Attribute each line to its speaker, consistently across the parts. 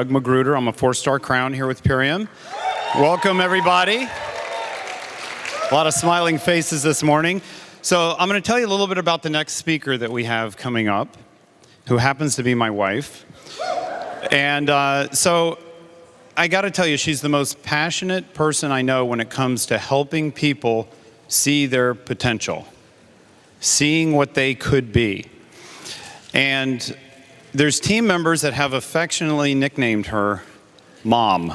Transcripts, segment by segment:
Speaker 1: Magruder. I'm a 4-star crown here with Purium. Welcome, everybody. A lot of smiling faces this morning. So I'm going to tell you a little bit about the next speaker that we have coming up, who happens to be my wife. And so I got to tell you, she's the most passionate person I know when it comes to helping people see their potential, seeing what they could be. And there's team members that have affectionately nicknamed her Mom.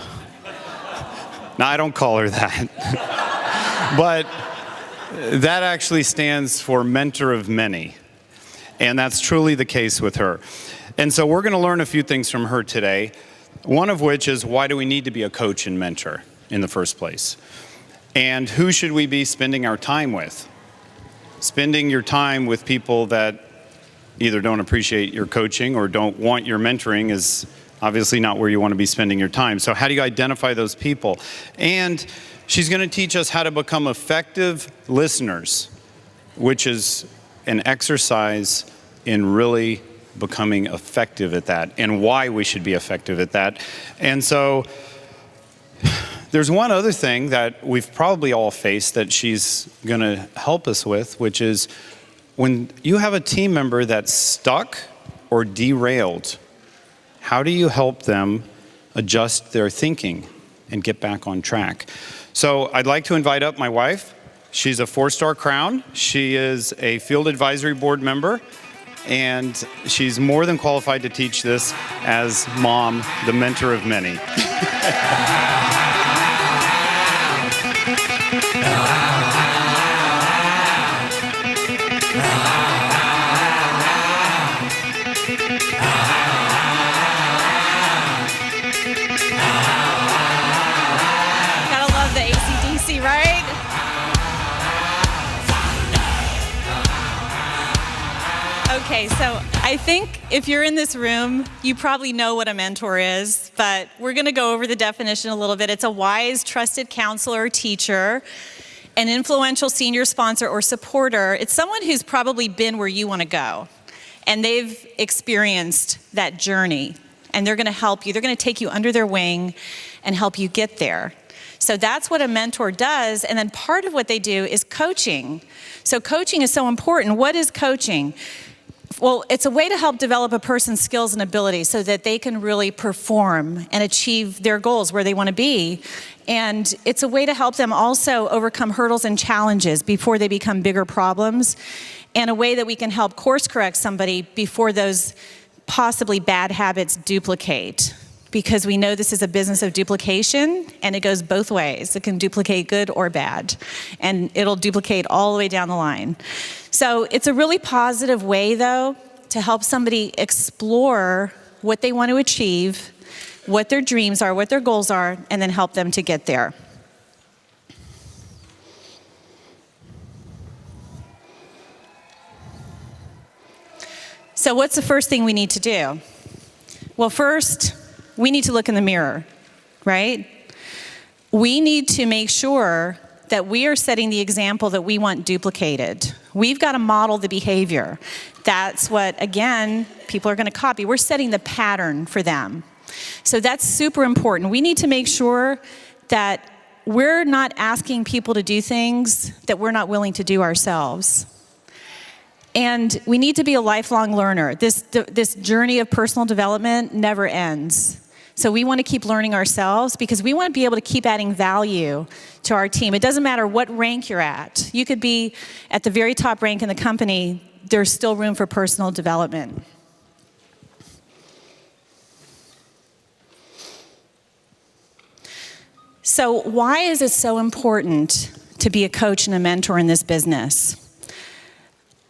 Speaker 1: Now, I don't call her that, but that actually stands for mentor of many. And that's truly the case with her. And so we're going to learn a few things from her today, one of which is, why do we need to be a coach and mentor in the first place? And who should we be spending our time with? Spending your time with people that either don't appreciate your coaching or don't want your mentoring is obviously not where you want to be spending your time. So how do you identify those people? And she's going to teach us how to become effective listeners, which is an exercise in really becoming effective at that, and why we should be effective at that. And so there's one other thing that we've probably all faced that she's going to help us with, which is when you have a team member that's stuck or derailed, how do you help them adjust their thinking and get back on track? So I'd like to invite up my wife. She's a 4-star crown. She is a field advisory board member, and she's more than qualified to teach this as Mom, the mentor of many.
Speaker 2: Okay, so I think if you're in this room, you probably know what a mentor is, but we're going to go over the definition a little bit. It's a wise, trusted counselor or teacher, an influential senior sponsor or supporter. It's someone who's probably been where you want to go, and they've experienced that journey, and they're going to help you. They're going to take you under their wing and help you get there. So that's what a mentor does, and then part of what they do is coaching. So coaching is so important. What is coaching? Well, it's a way to help develop a person's skills and abilities so that they can really perform and achieve their goals where they want to be. And it's a way to help them also overcome hurdles and challenges before they become bigger problems, and a way that we can help course correct somebody before those possibly bad habits duplicate. Because we know this is a business of duplication, and it goes both ways. It can duplicate good or bad, and it'll duplicate all the way down the line. So it's a really positive way, though, to help somebody explore what they want to achieve, what their dreams are, what their goals are, and then help them to get there. So what's the first thing we need to do? Well, first, we need to look in the mirror, right? We need to make sure that we are setting the example that we want duplicated. We've got to model the behavior. That's what, again, people are going to copy. We're setting the pattern for them. So that's super important. We need to make sure that we're not asking people to do things that we're not willing to do ourselves. And we need to be a lifelong learner. This journey of personal development never ends. So we want to keep learning ourselves because we want to be able to keep adding value to our team. It doesn't matter what rank you're at. You could be at the very top rank in the company. There's still room for personal development. So why is it so important to be a coach and a mentor in this business?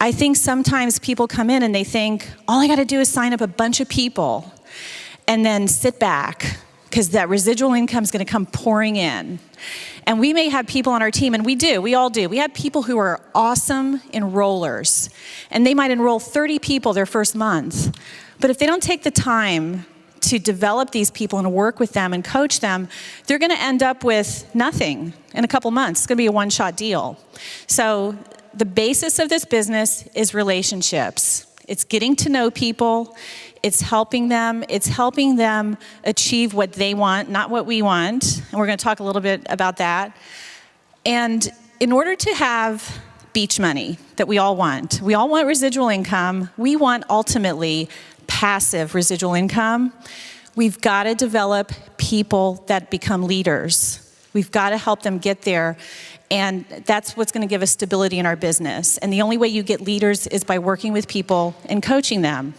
Speaker 2: I think sometimes people come in and they think, all I got to do is sign up a bunch of people and then sit back because that residual income is going to come pouring in. And we may have people on our team, and we all do. We have people who are awesome enrollers, and they might enroll 30 people their first month. But if they don't take the time to develop these people and work with them and coach them, they're going to end up with nothing in a couple months. It's going to be a one-shot deal. So the basis of this business is relationships. It's getting to know people. It's helping them achieve what they want, not what we want. And we're going to talk a little bit about that. And in order to have beach money that we all want residual income, we want ultimately passive residual income. We've got to develop people that become leaders. We've got to help them get there. And that's what's going to give us stability in our business. And the only way you get leaders is by working with people and coaching them.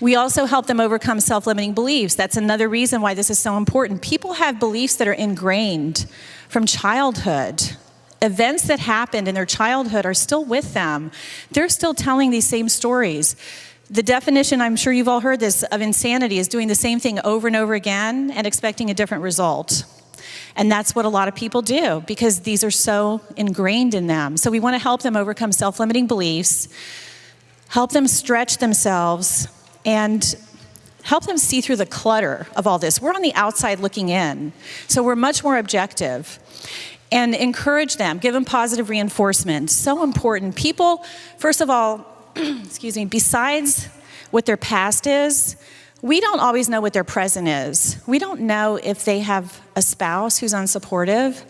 Speaker 2: We also help them overcome self-limiting beliefs. That's another reason why this is so important. People have beliefs that are ingrained from childhood. Events that happened in their childhood are still with them. They're still telling these same stories. The definition, I'm sure you've all heard this, of insanity is doing the same thing over and over again and expecting a different result. And that's what a lot of people do because these are so ingrained in them. So we want to help them overcome self-limiting beliefs, help them stretch themselves, and help them see through the clutter of all this. We're on the outside looking in, so we're much more objective. And encourage them, give them positive reinforcement. So important. People, first of all, besides what their past is, we don't always know what their present is. We don't know if they have a spouse who's unsupportive,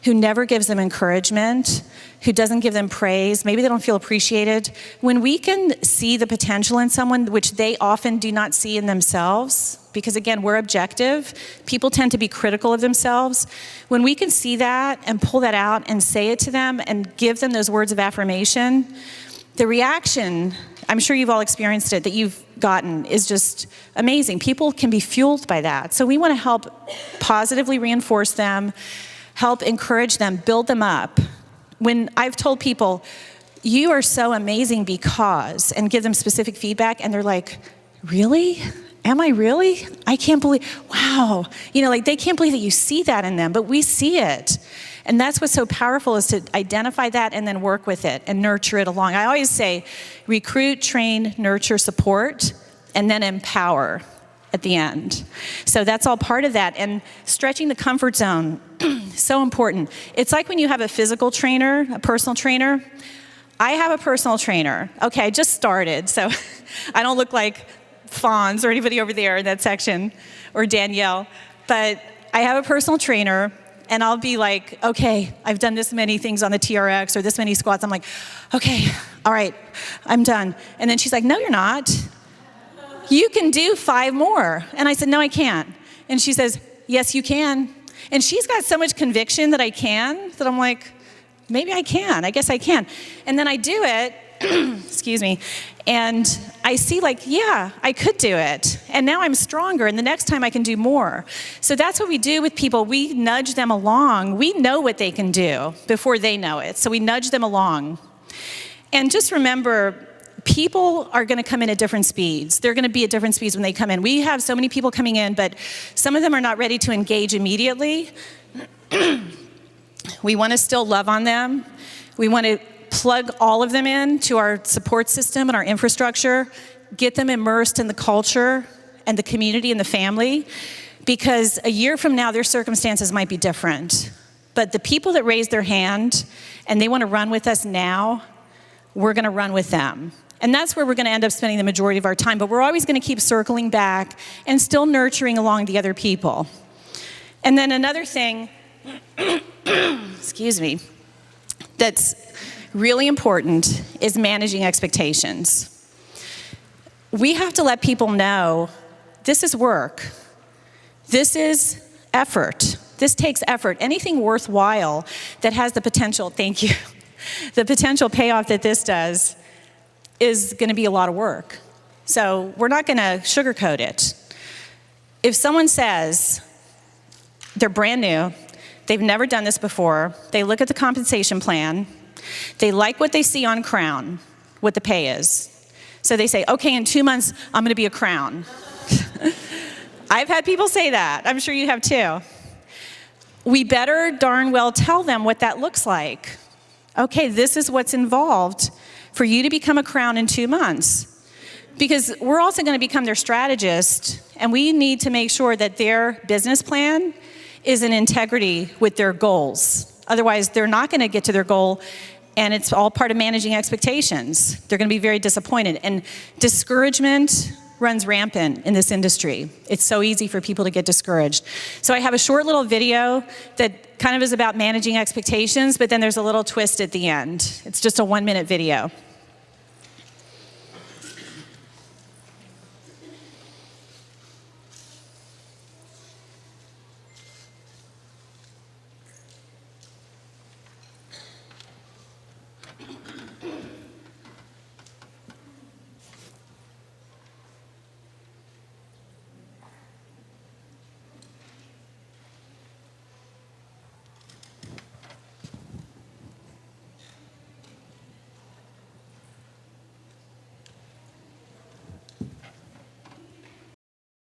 Speaker 2: who never gives them encouragement, who doesn't give them praise. Maybe they don't feel appreciated. When we can see the potential in someone, which they often do not see in themselves, because again, we're objective. People tend to be critical of themselves. When we can see that and pull that out and say it to them and give them those words of affirmation, the reaction, I'm sure you've all experienced it, that you've gotten is just amazing. People can be fueled by that. So we want to help positively reinforce them, help encourage them, build them up. When I've told people, you are so amazing because, and give them specific feedback, and they're like, really? Am I really? I can't believe, wow. They can't believe that you see that in them, but we see it. And that's what's so powerful is to identify that and then work with it and nurture it along. I always say recruit, train, nurture, support, and then empower at the end. So that's all part of that. And stretching the comfort zone, so important. It's like when you have a physical trainer, a personal trainer. I have a personal trainer. Okay, I just started, so I don't look like Fonz or anybody over there in that section, or Danielle. But I have a personal trainer, and I'll be like, okay, I've done this many things on the TRX or this many squats. I'm like, okay, all right, I'm done. And then she's like, no, you're not. You can do 5 more. And I said, no, I can't. And she says, yes, you can. And she's got so much conviction that I can, that I'm like, maybe I can. I guess I can. And then I do it, excuse me, and I see yeah, I could do it. And now I'm stronger, and the next time I can do more. So that's what we do with people. We nudge them along. We know what they can do before they know it. So we nudge them along. And just remember, people are going to come in at different speeds. They're going to be at different speeds when they come in. We have so many people coming in, but some of them are not ready to engage immediately. We want to still love on them. We want to plug all of them in to our support system and our infrastructure, get them immersed in the culture and the community and the family, because a year from now, their circumstances might be different. But the people that raise their hand and they want to run with us now, we're going to run with them. And that's where we're going to end up spending the majority of our time. But we're always going to keep circling back and still nurturing along the other people. And then another thing, excuse me, that's really important is managing expectations. We have to let people know this is work. This is effort. This takes effort. Anything worthwhile that has the potential, thank you, the potential payoff that this does is going to be a lot of work. So we're not going to sugarcoat it. If someone says they're brand new, they've never done this before, they look at the compensation plan, they like what they see on Crown, what the pay is. So they say, okay, in 2 months, I'm going to be a Crown. I've had people say that. I'm sure you have too. We better darn well tell them what that looks like. Okay, this is what's involved for you to become a Crown in 2 months. Because we're also going to become their strategist, and we need to make sure that their business plan is in integrity with their goals. Otherwise, they're not going to get to their goal, And it's all part of managing expectations. They're going to be very disappointed. And discouragement runs rampant in this industry. It's so easy for people to get discouraged. So I have a short little video that kind of is about managing expectations, but then there's a little twist at the end. It's just a 1-minute video.